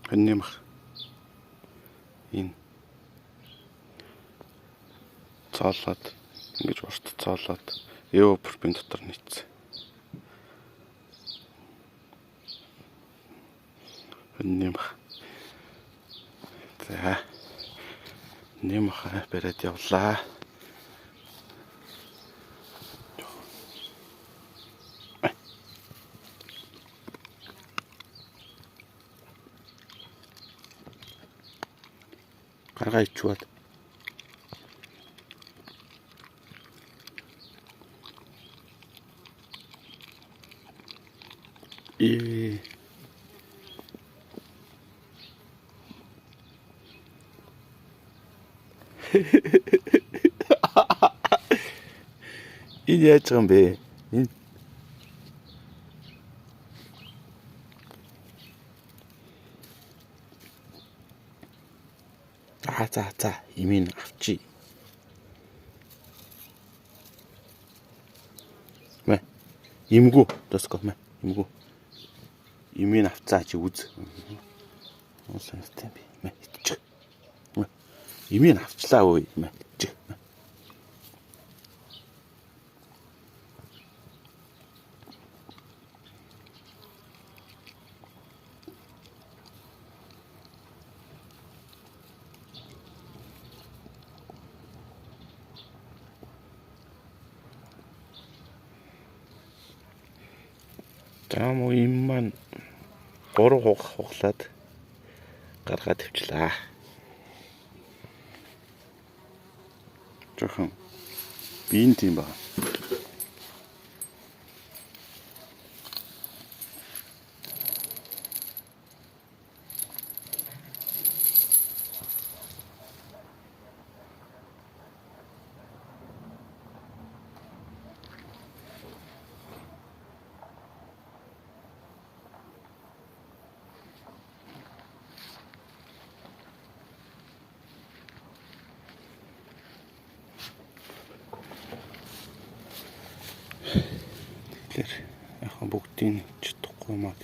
Хоньниймах энэ цоолоод ингэж урт цоолоод эвопропин дотор нийцсэн. Хоньниймах. За. Нэмха бариад явлаа. Гаргаа ичвээд. Энэ яаж байгаа юм бэ? Энэ за имийн авчи. Мэ имгүү тоскоо мэ имгүү. Имийн авцаа чи үз. Уусан юм би. Мэ иччих. Мэ имийн авчлаа өө мэ иччих. Тамо им маань 3 хуглаад гаргаад тавьчлаа. Жохон биен тийм ба. Яг бүгдийг чадахгүй маа.